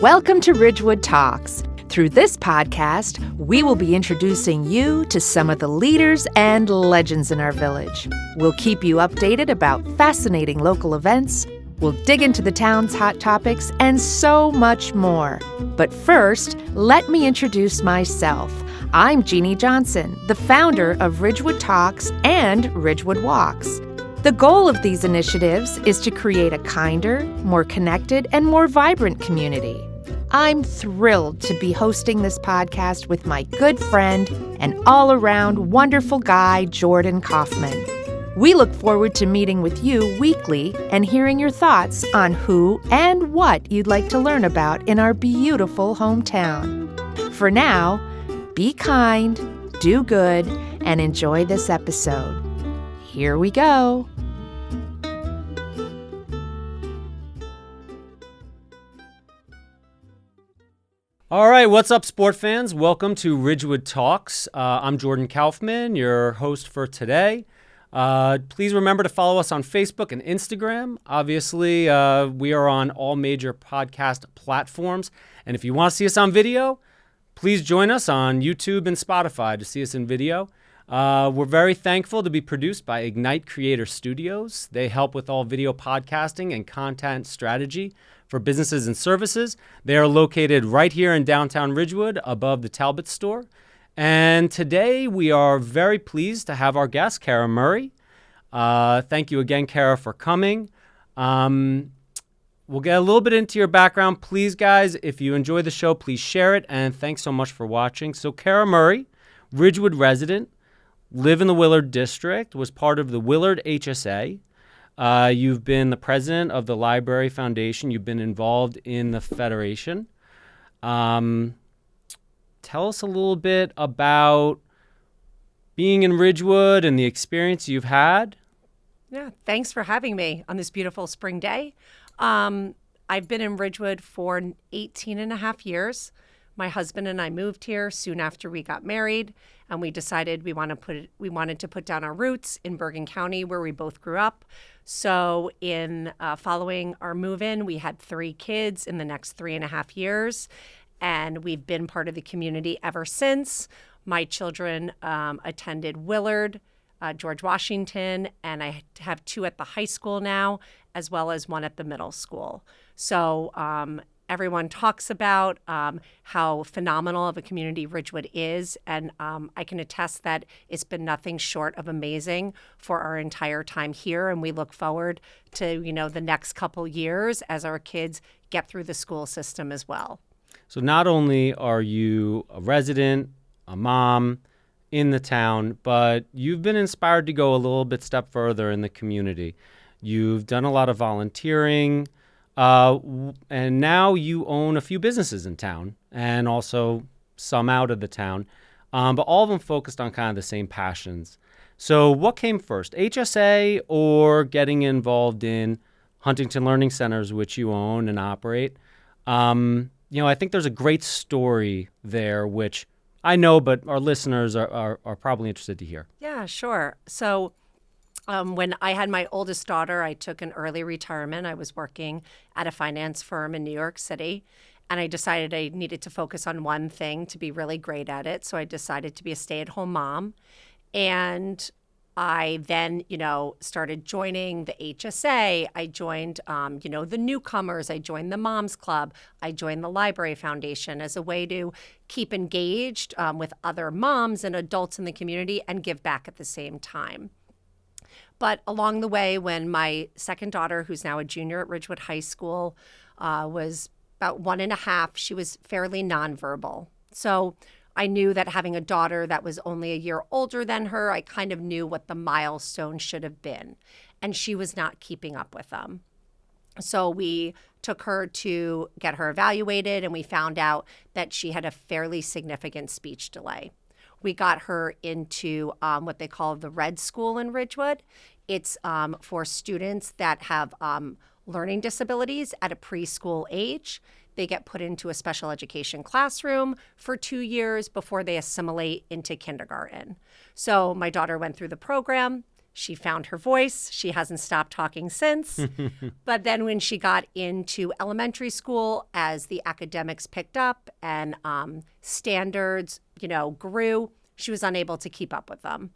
Welcome to Ridgewood Talks. Through this podcast, we will be introducing you to some of the leaders and legends in our village. We'll keep you updated about fascinating local events. We'll dig into the town's hot topics and so much more. But first, let me introduce myself. I'm Jeannie Johnson, the founder of Ridgewood Talks and Ridgewood Walks. The goal of these initiatives is to create a kinder, more connected, and more vibrant community. I'm thrilled to be hosting this podcast with my good friend and all-around wonderful guy, Jordan Kaufman. We look forward to meeting with you weekly and hearing your thoughts on who and what you'd like to learn about in our beautiful hometown. For now, be kind, do good, and enjoy this episode. Here we go. All right, what's up, sport fans? Welcome to Ridgewood Talks. I'm Jordan Kaufman, your host for today. Please remember to follow us on Facebook and Instagram. Obviously, we are on all major podcast platforms. And if you want to see us on video, please join us on YouTube and Spotify to see us in video. We're very thankful to be produced by Ignite Creator Studios. They help with all video podcasting and content strategy for businesses and services. They are located right here in downtown Ridgewood above the Talbot store. And today we are very pleased to have our guest, Cara Murray. Thank you again, Cara, for coming. We'll get a little bit into your background. Please, guys, if you enjoy the show, please share it. And thanks so much for watching. So Cara Murray, Ridgewood resident, live in the Willard district, was part of the Willard HSA. You've been the president of the Library Foundation. You've been involved in the Federation. Tell us a little bit about being in Ridgewood and the experience you've had. Yeah, thanks for having me on this beautiful spring day. I've been in Ridgewood for 18 and a half years. My husband and I moved here soon after we got married, and we decided we wanted to put down our roots in Bergen County, where we both grew up. So in following our move-in, we had 3 kids in the next 3.5 years, and we've been part of the community ever since. My children attended Willard, George Washington, and I have 2 at the high school now, as well as 1 at the middle school. So everyone talks about how phenomenal of a community Ridgewood is, and I can attest that it's been nothing short of amazing for our entire time here, and we look forward to, the next couple years as our kids get through the school system as well. So not only are you a resident, a mom in the town, but you've been inspired to go a little bit step further in the community. You've done a lot of volunteering, and now you own a few businesses in town and also some out of the town, but all of them focused on kind of the same passions. So what came first, HSA or getting involved in Huntington Learning Centers, which you own and operate? I think there's a great story there, which I know, but our listeners are probably interested to hear. Yeah, sure. So when I had my oldest daughter, I took an early retirement. I was working at a finance firm in New York City, and I decided I needed to focus on one thing to be really great at it. So I decided to be a stay-at-home mom. And I then, started joining the HSA. I joined, the newcomers. I joined the Moms Club. I joined the Library Foundation as a way to keep engaged with other moms and adults in the community and give back at the same time. But along the way, when my second daughter, who's now a junior at Ridgewood High School, was about 1.5, she was fairly nonverbal. So I knew that having a daughter that was only a year older than her, I kind of knew what the milestone should have been. And she was not keeping up with them. So we took her to get her evaluated, and we found out that she had a fairly significant speech delay. We got her into what they call the Red School in Ridgewood. It's for students that have learning disabilities at a preschool age. They get put into a special education classroom for 2 years before they assimilate into kindergarten. So my daughter went through the program. She found her voice. She hasn't stopped talking since. But then when she got into elementary school, as the academics picked up and standards, grew, she was unable to keep up with them.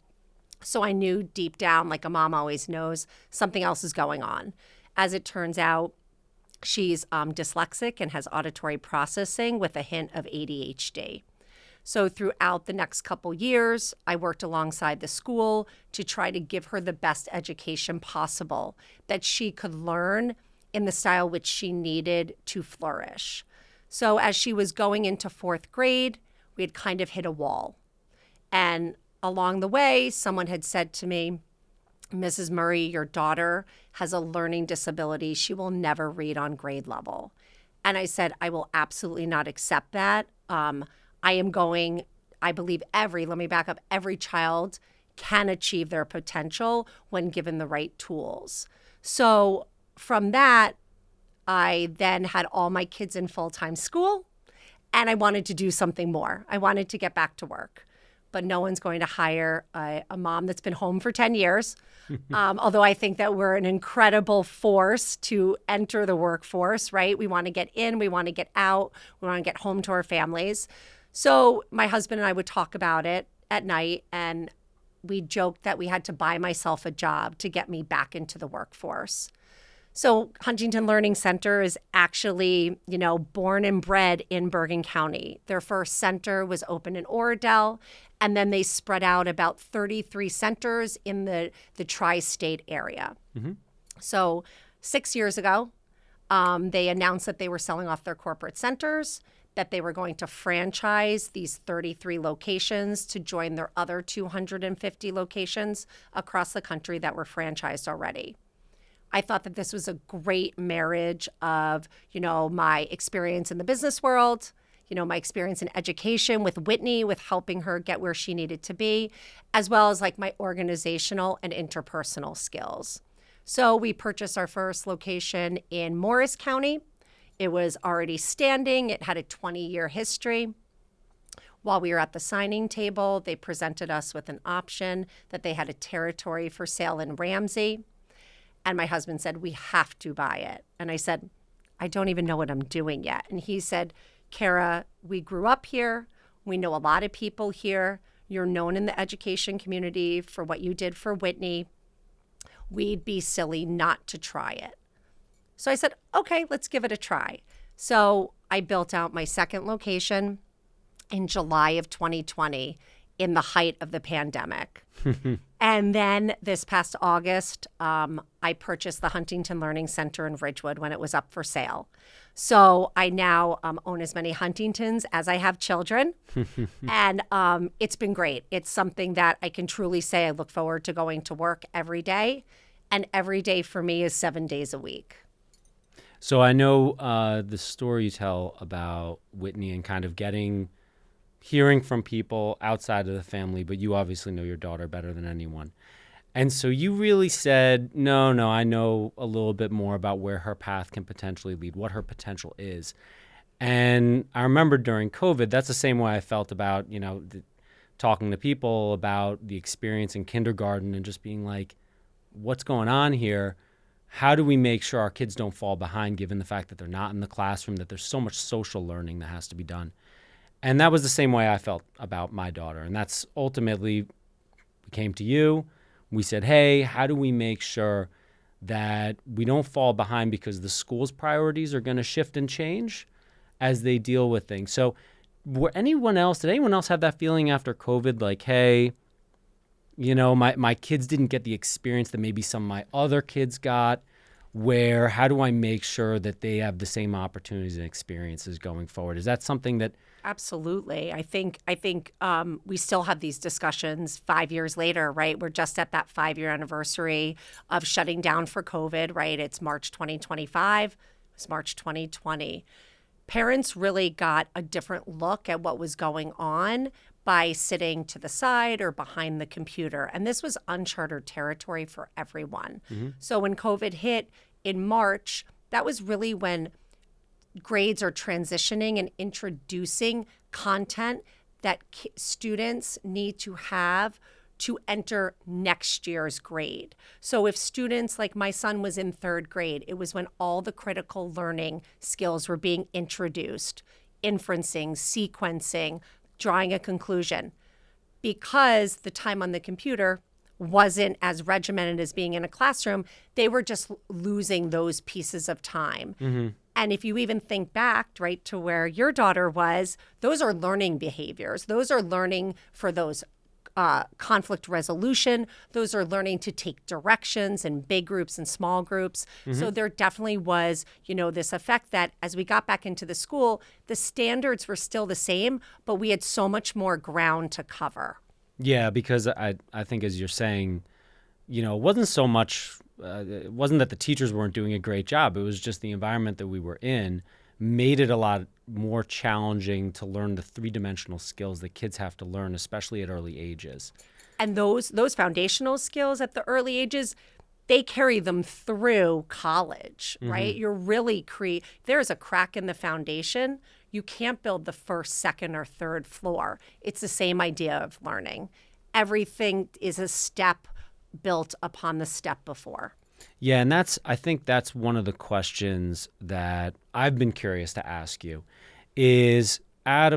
So I knew deep down, like a mom always knows, something else is going on. As it turns out, she's dyslexic and has auditory processing with a hint of ADHD. So throughout the next couple years, I worked alongside the school to try to give her the best education possible that she could learn in the style which she needed to flourish. So as she was going into 4th grade, we had kind of hit a wall. And along the way, someone had said to me, Mrs. Murray, your daughter has a learning disability. She will never read on grade level. And I said, I will absolutely not accept that. I believe every child can achieve their potential when given the right tools. So from that, I then had all my kids in full-time school, and I wanted to do something more. I wanted to get back to work. But no one's going to hire a mom that's been home for 10 years. Although I think that we're an incredible force to enter the workforce, right? We want to get in, we want to get out, we want to get home to our families. So my husband and I would talk about it at night, and we joked that we had to buy myself a job to get me back into the workforce. So Huntington Learning Center is actually, born and bred in Bergen County. Their first center was open in Oradell, and then they spread out about 33 centers in the tri-state area. Mm-hmm. So 6 years ago, they announced that they were selling off their corporate centers, that they were going to franchise these 33 locations to join their other 250 locations across the country that were franchised already. I thought that this was a great marriage of, my experience in the business world, my experience in education with Whitney, with helping her get where she needed to be, as well as like my organizational and interpersonal skills. So we purchased our first location in Morris County. It was already standing. It had a 20-year history. While we were at the signing table, they presented us with an option that they had a territory for sale in Ramsey. And my husband said, we have to buy it. And I said, I don't even know what I'm doing yet. And he said, Cara, we grew up here. We know a lot of people here. You're known in the education community for what you did for Whitney. We'd be silly not to try it. So I said, okay, let's give it a try. So I built out my second location in July of 2020 in the height of the pandemic. And then this past August, I purchased the Huntington Learning Center in Ridgewood when it was up for sale. So I now own as many Huntingtons as I have children. And it's been great. It's something that I can truly say I look forward to going to work every day. And every day for me is 7 days a week. So I know the story you tell about Whitney and kind of hearing from people outside of the family, but you obviously know your daughter better than anyone. And so you really said, no, I know a little bit more about where her path can potentially lead, what her potential is. And I remember during COVID, that's the same way I felt about, talking to people about the experience in kindergarten and just being like, what's going on here? How do we make sure our kids don't fall behind given the fact that they're not in the classroom, that there's so much social learning that has to be done? And that was the same way I felt about my daughter. And that's ultimately, we came to you. We said, hey, how do we make sure that we don't fall behind because the school's priorities are going to shift and change as they deal with things? So did anyone else have that feeling after COVID, like, hey, my kids didn't get the experience that maybe some of my other kids got, where how do I make sure that they have the same opportunities and experiences going forward? Is that something that... Absolutely. I think we still have these discussions 5 years later, right? We're just at that 5-year anniversary of shutting down for COVID, right? It's March 2025. It was March 2020. Parents really got a different look at what was going on by sitting to the side or behind the computer. And this was uncharted territory for everyone. Mm-hmm. So when COVID hit in March, that was really when grades are transitioning and introducing content that students need to have to enter next year's grade. So if students, like my son was in 3rd grade, it was when all the critical learning skills were being introduced, inferencing, sequencing, drawing a conclusion. Because the time on the computer wasn't as regimented as being in a classroom, they were just losing those pieces of time. And if you even think back, right, to where your daughter was, those are learning behaviors. Those are learning for those conflict resolution. Those are learning to take directions in big groups and small groups. So there definitely was, this effect that as we got back into the school, the standards were still the same, but we had so much more ground to cover. Yeah, because I think, as you're saying, it wasn't so much, it wasn't that the teachers weren't doing a great job. It was just the environment that we were in made it a lot more challenging to learn the 3-dimensional skills that kids have to learn, especially at early ages. And those foundational skills at the early ages, they carry them through college, right? You're really there's a crack in the foundation. You can't build the 1st, 2nd, or 3rd floor. It's the same idea of learning. Everything is a step built upon the step before. Yeah, and I think that's one of the questions that I've been curious to ask you is at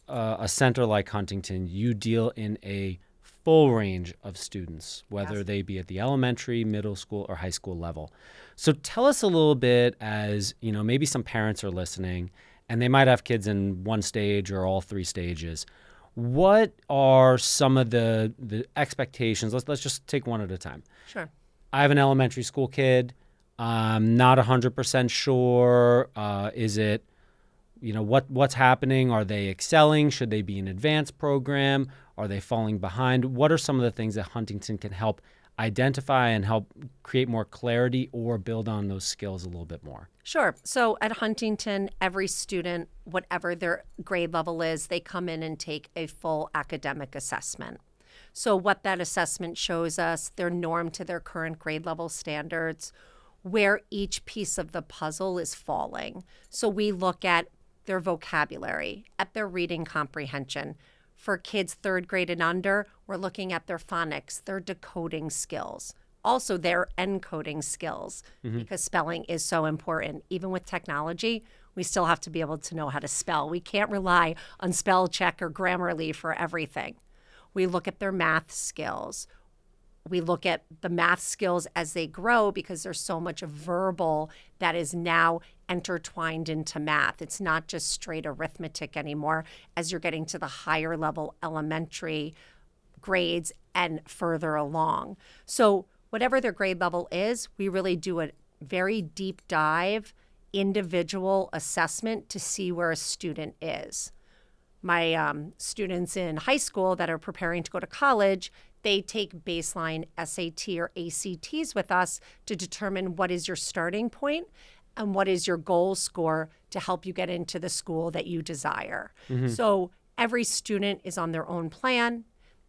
a center like Huntington, you deal in a full range of students, whether they be at the elementary, middle school, or high school level. So tell us a little bit as, maybe some parents are listening and they might have kids in one stage or all 3 stages. What are some of the expectations? Let's just take one at a time. Sure. I have an elementary school kid. I'm not 100% sure. Is it, what's happening? Are they excelling? Should they be in an advanced program? Are they falling behind? What are some of the things that Huntington can help identify and help create more clarity or build on those skills a little bit more? Sure. So at Huntington, every student, whatever their grade level is, they come in and take a full academic assessment. So what that assessment shows us, their norm to their current grade level standards, where each piece of the puzzle is falling. So we look at their vocabulary, at their reading comprehension. For kids 3rd grade and under, we're looking at their phonics, their decoding skills, also their encoding skills, because spelling is so important. Even with technology, we still have to be able to know how to spell. We can't rely on spell check or Grammarly for everything. We look at their math skills. We look at the math skills as they grow because there's so much verbal that is now intertwined into math. It's not just straight arithmetic anymore as you're getting to the higher level elementary grades and further along. So whatever their grade level is, we really do a very deep dive, individual assessment to see where a student is. My students in high school that are preparing to go to college, they take baseline SAT or ACTs with us to determine what is your starting point and what is your goal score to help you get into the school that you desire. So every student is on their own plan.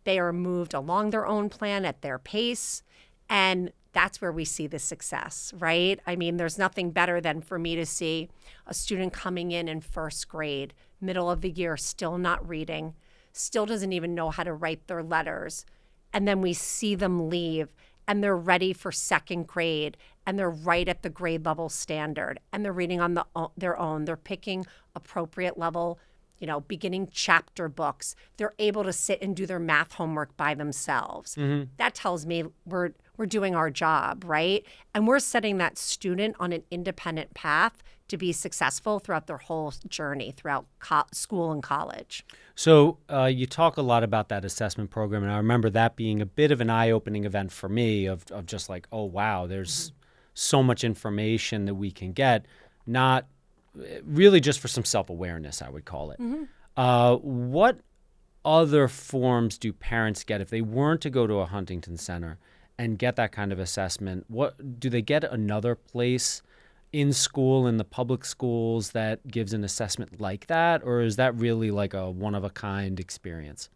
They are moved along their own plan at their pace. And that's where we see the success, right? I mean, there's nothing better than for me to see a student coming in 1st grade, middle of the year, still not reading, still doesn't even know how to write their letters. And then we see them leave and they're ready for 2nd grade and they're right at the grade level standard and they're reading on their own. They're picking appropriate level, beginning chapter books. They're able to sit and do their math homework by themselves. That tells me we're doing our job, right? And we're setting that student on an independent path to be successful throughout their whole journey, throughout school and college. So you talk a lot about that assessment program, and I remember that being a bit of an eye-opening event for me of just like, oh, wow, there's so much information that we can get, not really just for some self-awareness, I would call it. What other forms do parents get if they weren't to go to a Huntington Center and get that kind of assessment? What do they get another place in school, in the public schools, that gives an assessment like that? Or is that really like a one-of-a-kind experience?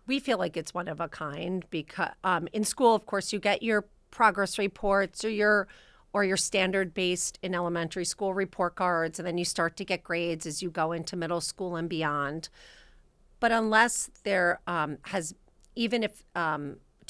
We feel like it's one of a kind because in school, of course, you get your progress reports or your standard-based in elementary school report cards, and then you start to get grades as you go into middle school and beyond. But unless there even if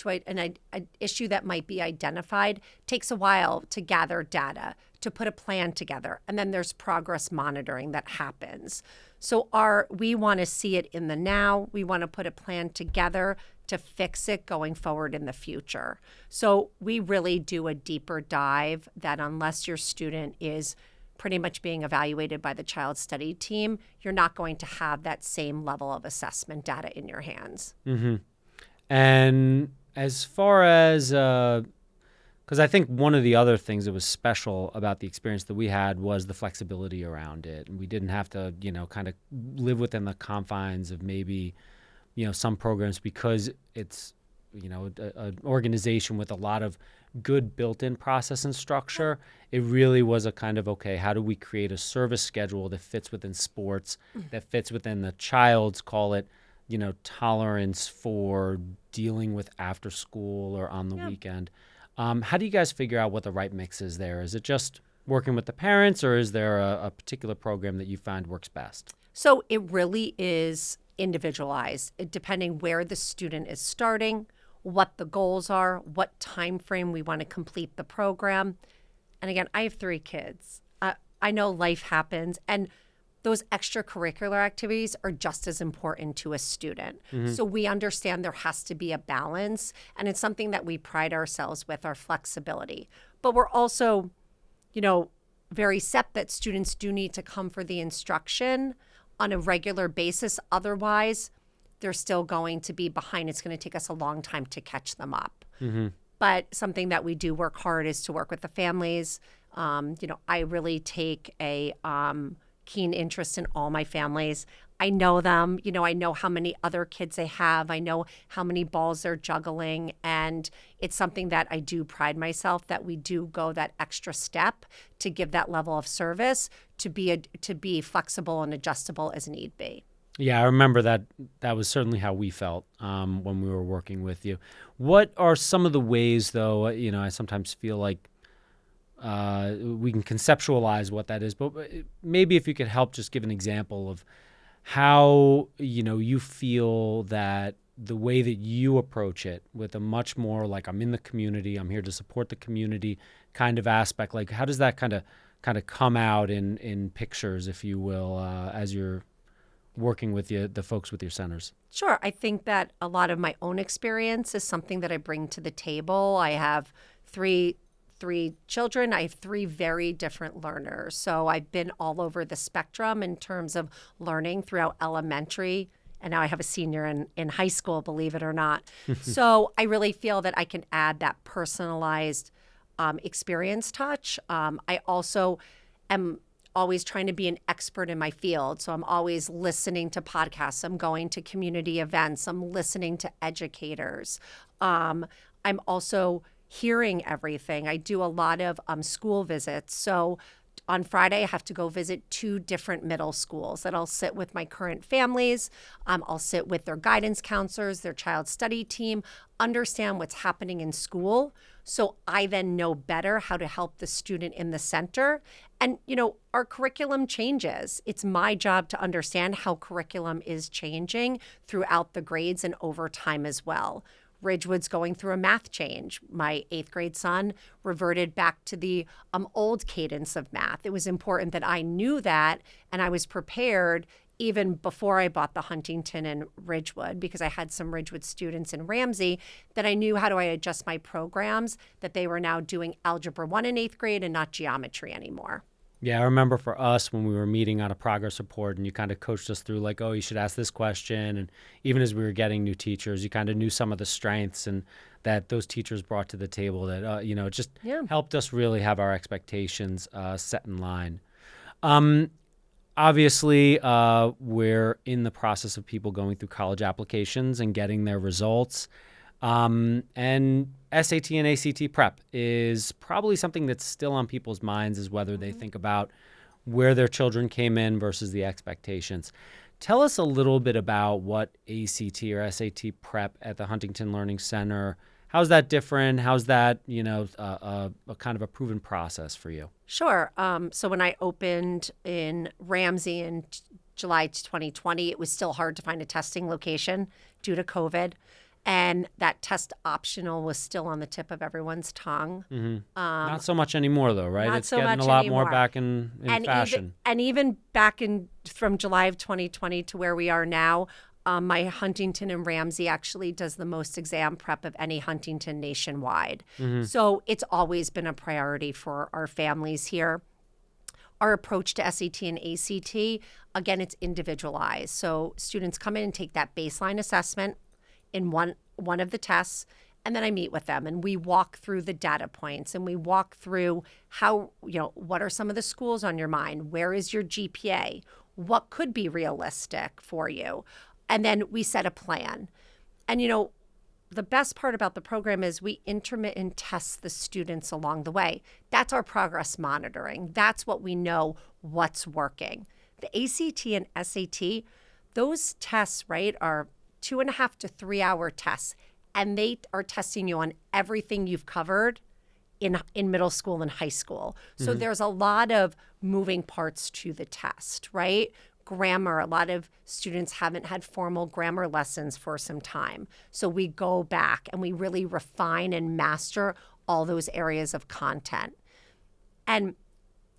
to an issue that might be identified, takes a while to gather data, to put a plan together. And then there's progress monitoring that happens. So we want to see it in the now. We want to put a plan together to fix it going forward in the future. So we really do a deeper dive that unless your student is pretty much being evaluated by the child study team, you're not going to have that same level of assessment data in your hands. Mm-hmm. And as far as, because I think one of the other things that was special about the experience that we had was the flexibility around it. And we didn't have to, kind of live within the confines of maybe, some programs because it's, an organization with a lot of good built-in process and structure. It really was a kind of, okay, how do we create a service schedule that fits within sports, that fits within the child's, call it, tolerance for dealing with after school or on the weekend. How do you guys figure out what the right mix is there? Is it just working with the parents, or is there a particular program that you find works best? So it really is individualized, depending where the student is starting, what the goals are, what time frame we want to complete the program. And again, I have 3 kids. I know life happens, and those extracurricular activities are just as important to a student. Mm-hmm. So we understand there has to be a balance, and it's something that we pride ourselves with, our flexibility. But we're also, very set that students do need to come for the instruction on a regular basis. Otherwise, they're still going to be behind. It's going to take us a long time to catch them up. Mm-hmm. But something that we do work hard is to work with the families. I really take a keen interest in all my families. I know them. I know how many other kids they have. I know how many balls they're juggling. And it's something that I do pride myself that we do go that extra step to give that level of service, to be flexible and adjustable as need be. Yeah, I remember that was certainly how we felt when we were working with you. What are some of the ways, though, I sometimes feel like we can conceptualize what that is, but maybe if you could help just give an example of how, you feel that the way that you approach it with a much more like I'm in the community, I'm here to support the community kind of aspect, like how does that kind of come out in pictures, if you will, as you're working with the folks with your centers? Sure. I think that a lot of my own experience is something that I bring to the table. I have three children. I have 3 very different learners. So I've been all over the spectrum in terms of learning throughout elementary. And now I have a senior in high school, believe it or not. So I really feel that I can add that personalized experience touch. I also am always trying to be an expert in my field. So I'm always listening to podcasts. I'm going to community events. I'm listening to educators. I'm also hearing everything. I do a lot of school visits. So on Friday, I have to go visit 2 different middle schools that I'll sit with my current families. I'll sit with their guidance counselors, their child study team, understand what's happening in school. So I then know better how to help the student in the center. And, our curriculum changes. It's my job to understand how curriculum is changing throughout the grades and over time as well. Ridgewood's going through a math change. My 8th grade son reverted back to the old cadence of math. It was important that I knew that, and I was prepared even before I bought the Huntington and Ridgewood, because I had some Ridgewood students in Ramsey, that I knew how do I adjust my programs, that they were now doing Algebra 1 in 8th grade and not geometry anymore. Yeah, I remember for us when we were meeting on a progress report and you kind of coached us through like, oh, you should ask this question. And even as we were getting new teachers, you kind of knew some of the strengths and that those teachers brought to the table that, it just helped us really have our expectations set in line. Obviously, we're in the process of people going through college applications and getting their results. And SAT and ACT prep is probably something that's still on people's minds, is whether they think about where their children came in versus the expectations. Tell us a little bit about what ACT or SAT prep at the Huntington Learning Center, how's that different? How's that, a kind of a proven process for you? Sure. So when I opened in Ramsey in July 2020, it was still hard to find a testing location due to COVID. And that test optional was still on the tip of everyone's tongue. Not so much anymore, though, right? Not It's so getting much a lot anymore. more back in fashion. Even back in from July of 2020 to where we are now, my Huntington and Ramsey actually does the most exam prep of any Huntington nationwide. So it's always been a priority for our families here. Our approach to SAT and ACT, again, it's individualized. So students come in and take that baseline assessment in one of the tests, and then I meet with them and we walk through the data points and we walk through how, what are some of the schools on your mind? Where is your GPA? What could be realistic for you? And then we set a plan. And, the best part about the program is we intermittent test the students along the way. That's our progress monitoring. That's what we know what's working. The ACT and SAT, those tests, right, are 2.5 to 3 hour tests, and they are testing you on everything you've covered in middle school and high school. So there's a lot of moving parts to the test, right? Grammar, a lot of students haven't had formal grammar lessons for some time. So we go back and we really refine and master all those areas of content. And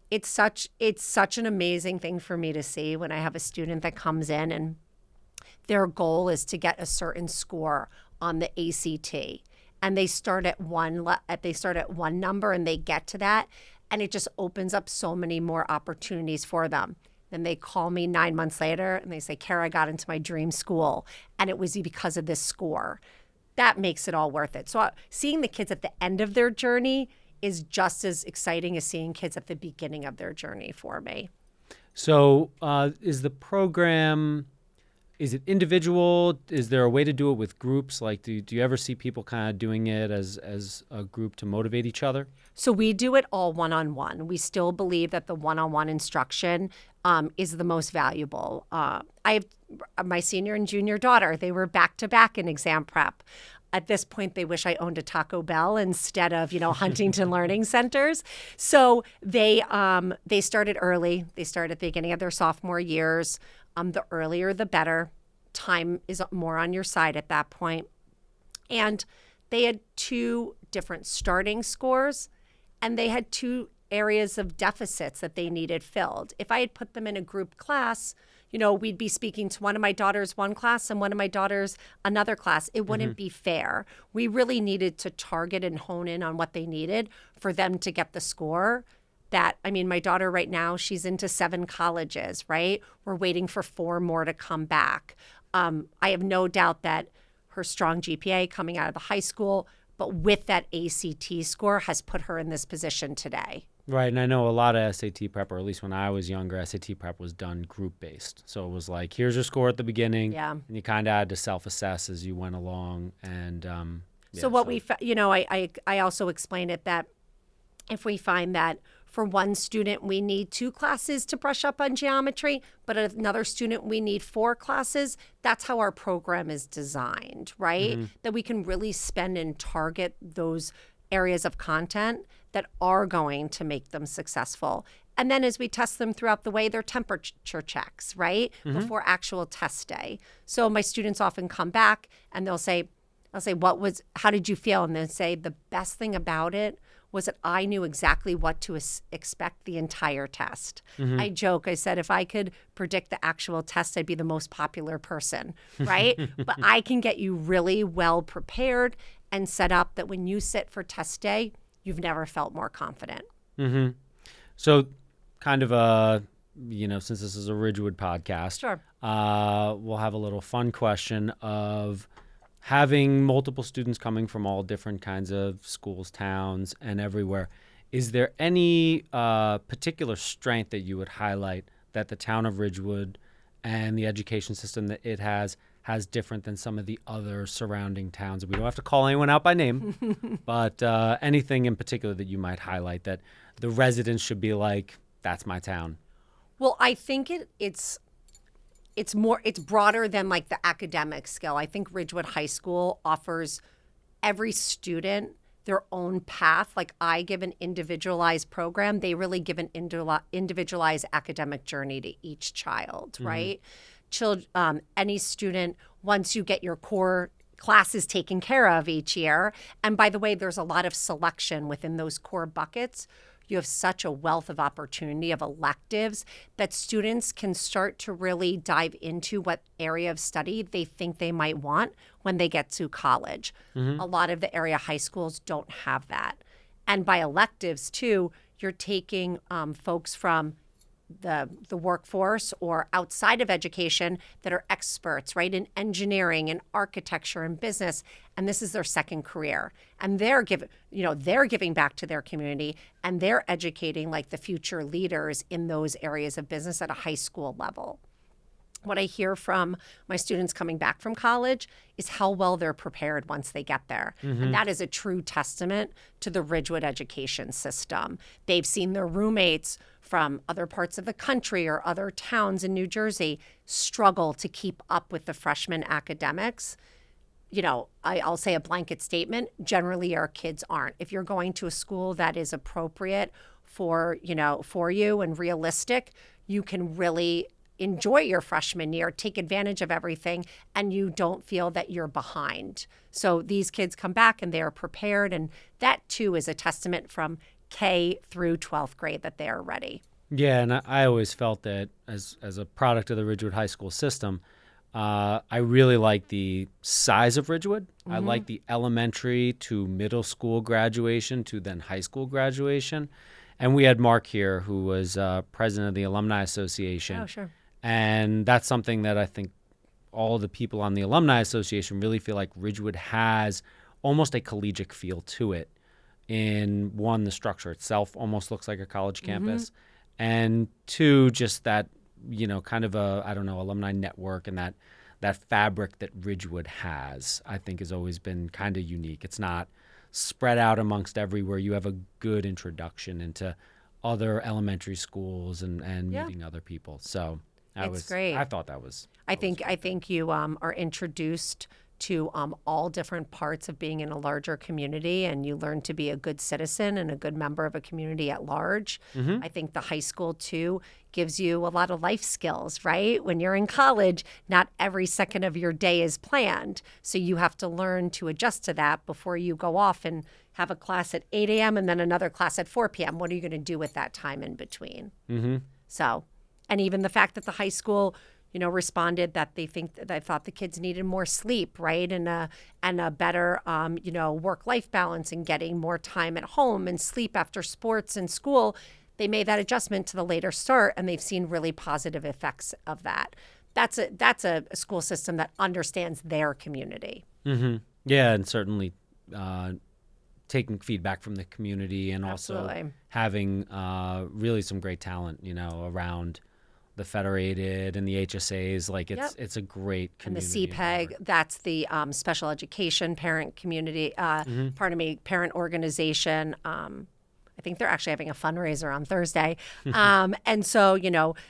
it's such an amazing thing for me to see when I have a student that comes in and their goal is to get a certain score on the ACT, and they start at one number and they get to that, and it just opens up so many more opportunities for them. Then they call me 9 months later and they say, Cara, I got into my dream school and it was because of this score. That makes it all worth it. So seeing the kids at the end of their journey is just as exciting as seeing kids at the beginning of their journey for me. So is the program, is it individual? Is there a way to do it with groups? Like, do you ever see people kind of doing it as a group to motivate each other? So we do it all one-on-one. We still believe that the one-on-one instruction is the most valuable. I have my senior and junior daughter. They were back-to-back in exam prep. At this point, they wish I owned a Taco Bell instead of, Huntington Learning Centers. So they started early. They started at the beginning of their sophomore years. The earlier, the better. Time is more on your side at that point. And they had 2 different starting scores, and they had 2 areas of deficits that they needed filled. If I had put them in a group class, we'd be speaking to one of my daughters one class and one of my daughters another class. It wouldn't be fair. We really needed to target and hone in on what they needed for them to get the score. My daughter right now, she's into 7 colleges, right? We're waiting for 4 more to come back. I have no doubt that her strong GPA coming out of the high school, but with that ACT score has put her in this position today. Right, and I know a lot of SAT prep, or at least when I was younger, SAT prep was done group-based. So it was like, here's your score at the beginning, and you kind of had to self-assess as you went along. And I also explained it that if we find that for one student, we need 2 classes to brush up on geometry, but another student, we need 4 classes. That's how our program is designed, right? That we can really spend and target those areas of content that are going to make them successful. And then as we test them throughout the way, they're temperature checks, right? Before actual test day. So my students often come back and I'll say, how did you feel? And they'll say, the best thing about it was that I knew exactly what to expect the entire test. I joke, I said, if I could predict the actual test, I'd be the most popular person, right? But I can get you really well prepared and set up that when you sit for test day, you've never felt more confident. So kind of since this is a Ridgewood podcast, Sure. We'll have a little fun question of having multiple students coming from all different kinds of schools, towns, and everywhere. Is there any particular strength that you would highlight that the town of Ridgewood and the education system that it has different than some of the other surrounding towns? We don't have to call anyone out by name, but anything in particular that you might highlight that the residents should be like, that's my town? Well, I think it's broader than like the academic skill. I think Ridgewood High School offers every student their own path. Like I give an individualized program. They really give an individualized academic journey to each child, right? Any student, once you get your core class is taken care of each year. And by the way, there's a lot of selection within those core buckets. You have such a wealth of opportunity of electives that students can start to really dive into what area of study they think they might want when they get to college. A lot of the area high schools don't have that. And by electives, too, you're taking folks from the workforce or outside of education that are experts, right, in engineering and architecture and business, and this is their second career. And they're giving back to their community, and they're educating like the future leaders in those areas of business at a high school level. What I hear from my students coming back from college is how well they're prepared once they get there. And that is a true testament to the Ridgewood education system. They've seen their roommates from other parts of the country or other towns in New Jersey struggle to keep up with the freshman academics. I'll say a blanket statement. Generally, our kids aren't. If you're going to a school that is appropriate for you and realistic, you can really enjoy your freshman year, take advantage of everything, and you don't feel that you're behind. So these kids come back and they are prepared, and that too is a testament from K through 12th grade that they are ready. Yeah, and I always felt that as a product of the Ridgewood High School system, I really like the size of Ridgewood. I like the elementary to middle school graduation to then high school graduation. And we had Mark here, who was president of the Alumni Association. Oh, sure. And that's something that I think all the people on the Alumni Association really feel like Ridgewood has almost a collegiate feel to it. In one, the structure itself almost looks like a college campus. And two, just that, kind of alumni network and that fabric that Ridgewood has, I think has always been kind of unique. It's not spread out amongst everywhere. You have a good introduction into other elementary schools and meeting other people. So It's great. I thought that was. I think you are introduced to all different parts of being in a larger community, and you learn to be a good citizen and a good member of a community at large. I think the high school, too, gives you a lot of life skills, right? When you're in college, not every second of your day is planned. So you have to learn to adjust to that before you go off and have a class at 8 a.m. and then another class at 4 p.m. What are you going to do with that time in between? So, and even the fact that the high school responded that they thought the kids needed more sleep, right? And a better, work-life balance and getting more time at home and sleep after sports and school. They made that adjustment to the later start, and they've seen really positive effects of that. That's a school system that understands their community. Yeah, and certainly taking feedback from the community and also having really some great talent, around the federated and the HSAs, it's a great community. And the CPEG, that's the special education parent community, parent organization. I think they're actually having a fundraiser on Thursday. And so,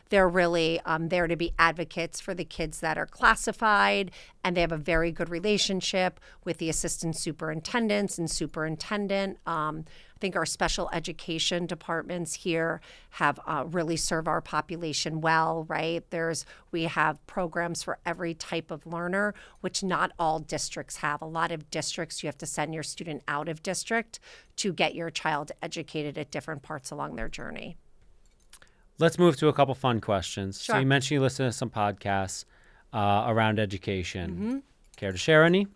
they're really there to be advocates for the kids that are classified, and they have a very good relationship with the assistant superintendents and superintendent. I think our special education departments here have really serve our population well, right? We have programs for every type of learner, which not all districts have. A lot of districts, you have to send your student out of district to get your child educated at different parts along their journey. Let's move to a couple fun questions. Sure. So you mentioned you listen to some podcasts around education. Care to share any?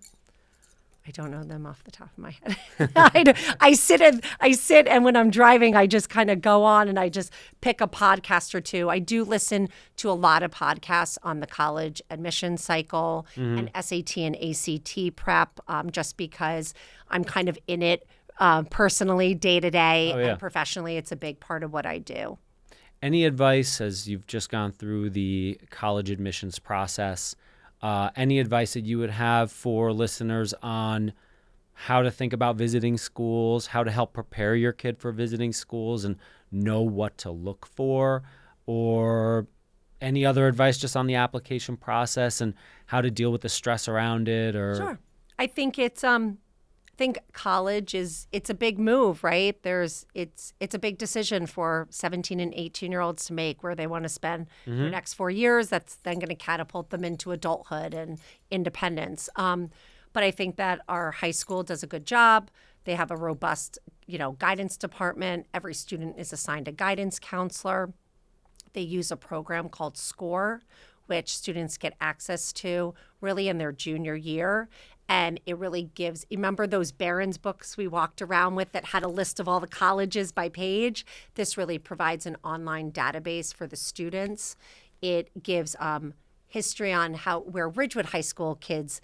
I don't know them off the top of my head. I sit and when I'm driving, I just kind of go on and I just pick a podcast or two. I do listen to a lot of podcasts on the college admission cycle and SAT and ACT prep, just because I'm kind of in it personally, day to day, and professionally. It's a big part of what I do. Any advice as you've just gone through the college admissions process? Any advice that you would have for listeners on how to think about visiting schools, how to help prepare your kid for visiting schools and know what to look for, or any other advice just on the application process and how to deal with the stress around it? Or Sure. I think I think college it's a big move, right? It's a big decision for 17 and 18-year-olds to make where they want to spend the next 4 years. That's then going to catapult them into adulthood and independence. But But I think that our high school does a good job. They have a robust, guidance department. Every student is assigned a guidance counselor. They use a program called SCORE, which students get access to really in their junior year. And it really gives, remember those Barron's books we walked around with that had a list of all the colleges by page? This really provides an online database for the students. It gives history on where Ridgewood High School kids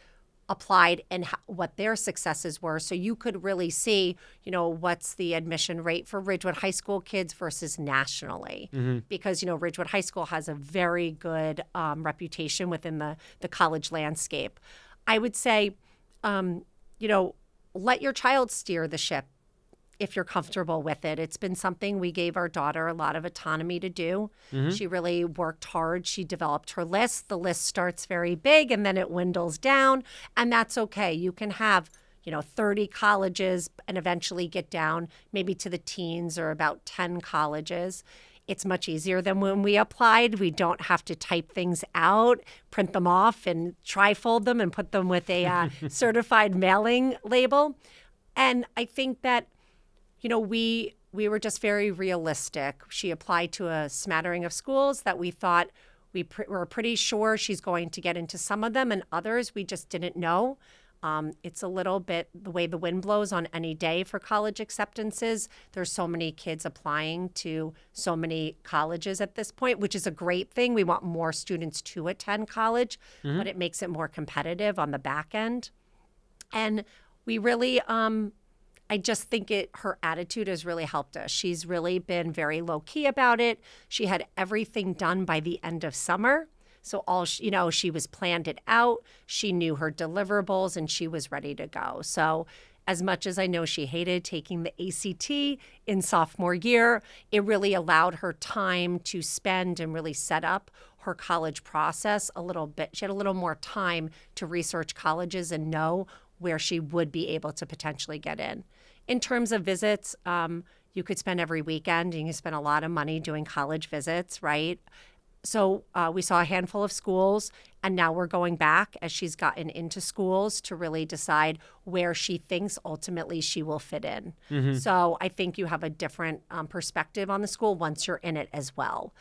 applied and what their successes were. So you could really see, what's the admission rate for Ridgewood High School kids versus nationally. Because, Ridgewood High School has a very good reputation within the college landscape. I would say, let your child steer the ship if you're comfortable with it. It's been something we gave our daughter a lot of autonomy to do. She really worked hard. She developed her list. The list starts very big and then it dwindles down, and that's okay. You can have 30 colleges and eventually get down maybe to the teens or about 10 colleges. It's much easier than when we applied. We don't have to type things out, print them off, and trifold them and put them with a certified mailing label. And I think that, we were just very realistic. She applied to a smattering of schools that we thought were pretty sure she's going to get into some of them, and others we just didn't know. It's a little bit the way the wind blows on any day for college acceptances. There's so many kids applying to so many colleges at this point, which is a great thing. We want more students to attend college, but it makes it more competitive on the back end. And we really, I just think her attitude has really helped us. She's really been very low key about it. She had everything done by the end of summer. So she was planned it out. She knew her deliverables and she was ready to go. So as much as I know she hated taking the ACT in sophomore year, it really allowed her time to spend and really set up her college process a little bit. She had a little more time to research colleges and know where she would be able to potentially get in. In terms of visits, you could spend every weekend. You can spend a lot of money doing college visits, right? So we saw a handful of schools, and now we're going back as she's gotten into schools to really decide where she thinks ultimately she will fit in. So I think you have a different perspective on the school once you're in it as well.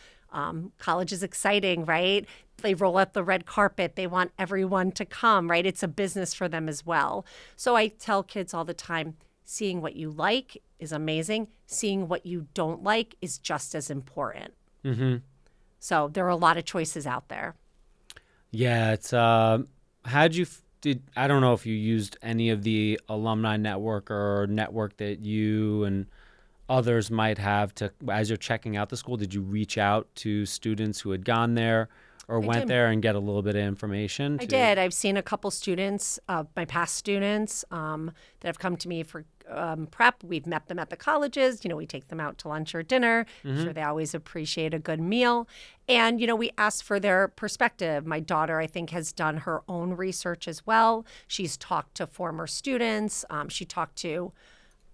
College is exciting, right? They roll out the red carpet. They want everyone to come, right? It's a business for them as well. So I tell kids all the time, seeing what you like is amazing. Seeing what you don't like is just as important. So there are a lot of choices out there. Yeah, it's I don't know if you used any of the alumni network or network that you and others might have as you're checking out the school. Did you reach out to students who had gone there or went there and get a little bit of information? I did. I've seen a couple students, my past students, that have come to me for prep. We've met them at the colleges. We take them out to lunch or dinner. I'm sure they always appreciate a good meal. And, we ask for their perspective. My daughter, I think, has done her own research as well. She's talked to former students. She talked to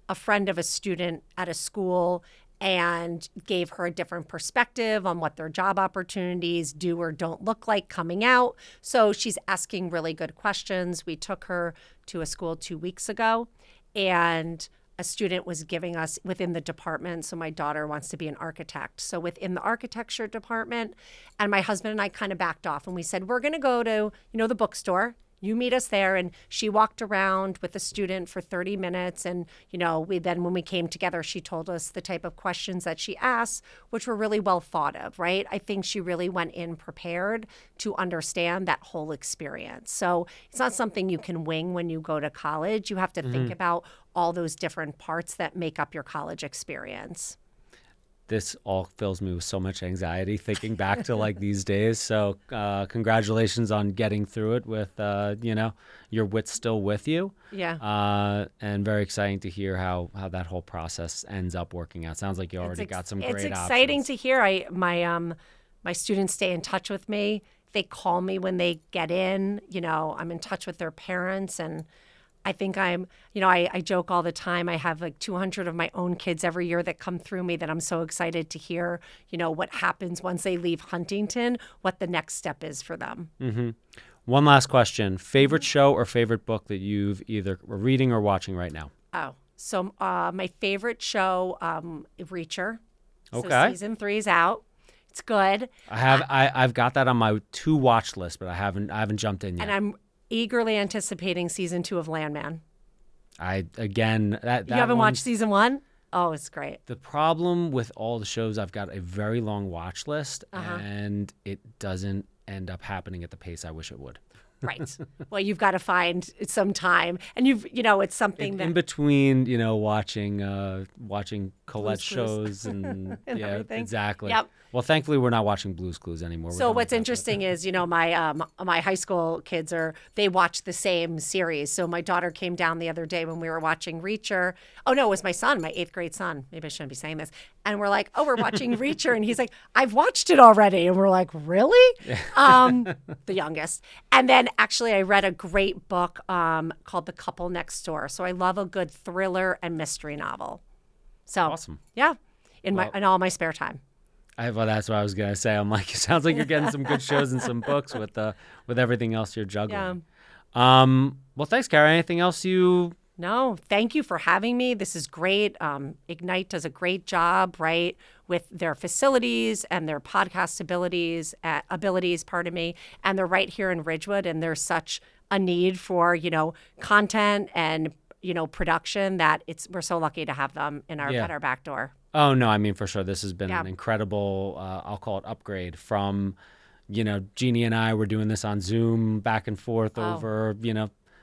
a friend of a student at a school and gave her a different perspective on what their job opportunities do or don't look like coming out. So she's asking really good questions. We took her to a school 2 weeks ago, and a student was giving us within the department. So my daughter wants to be an architect. So within the architecture department, and my husband and I kind of backed off and we said, we're going to go to, the bookstore. You meet us there. And she walked around with a student for 30 minutes. And, when we came together, she told us the type of questions that she asked, which were really well thought of, right? I think she really went in prepared to understand that whole experience. So it's not something you can wing when you go to college. You have to think about all those different parts that make up your college experience. This all fills me with so much anxiety thinking back to these days. So congratulations on getting through it with, your wits still with you. Yeah. And very exciting to hear how that whole process ends up working out. Sounds like you already got some great options. It's exciting to hear. My students stay in touch with me. They call me when they get in. I'm in touch with their parents, and I think I joke all the time. I have 200 of my own kids every year that come through me that I'm so excited to hear, what happens once they leave Huntington, what the next step is for them. One last question. Favorite show or favorite book that you've either reading or watching right now? Oh, so my favorite show, Reacher. Okay. So season 3 is out. It's good. I've got that on my to watch list, but I haven't jumped in yet. And I'm eagerly anticipating season 2 of Landman. That You haven't watched season 1? Oh, it's great. The problem with all the shows, I've got a very long watch list, and it doesn't end up happening at the pace I wish it would. Right. Well, you've got to find some time, and it's something that in between, watching Colette Blue's Clues. shows and And yeah, everything. exactly. Yep. Well, thankfully, we're not watching Blue's Clues anymore. So what's interesting is, my high school kids they watch the same series. So my daughter came down the other day when we were watching Reacher. Oh no, it was my son, my 8th grade son. Maybe I shouldn't be saying this. And we're like, oh, we're watching Reacher, and he's like, I've watched it already. And we're like, really? The youngest. And then actually, I read a great book called The Couple Next Door. So I love a good thriller and mystery novel. So Awesome. Yeah, in all my spare time. Well, that's what I was gonna say. I'm like, it sounds like you're getting some good shows and some books with everything else you're juggling. Yeah. Well, thanks, Cara. Anything else you? No, thank you for having me. This is great. Ignite does a great job, right, with their facilities and their podcast abilities, and they're right here in Ridgewood, and there's such a need for, content and, production that we're so lucky to have them at our back door. Oh, no, I mean, for sure. This has been an incredible, I'll call it upgrade from, Jeannie and I were doing this on Zoom back and forth over,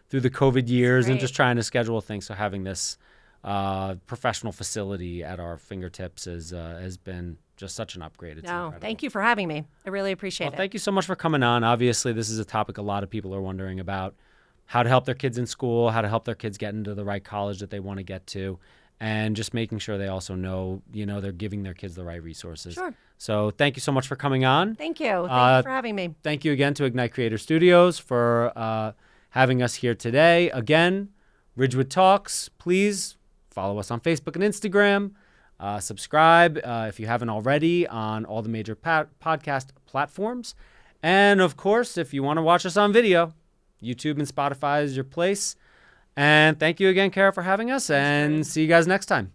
through the COVID years and just trying to schedule things. So having this professional facility at our fingertips has been just such an upgrade. It's incredible. Thank you for having me. I really appreciate it. Thank you so much for coming on. Obviously, this is a topic a lot of people are wondering about, how to help their kids in school, how to help their kids get into the right college that they want to get to, and just making sure they also know, they're giving their kids the right resources. Sure. So thank you so much for coming on. Thank you. Thank you for having me. Thank you again to Ignite Creator Studios for having us here today. Again, Ridgewood Talks. Please follow us on Facebook and Instagram. Subscribe if you haven't already on all the major podcast platforms. And, of course, if you want to watch us on video, YouTube and Spotify is your place. And thank you again, Cara, for having us, and see you guys next time.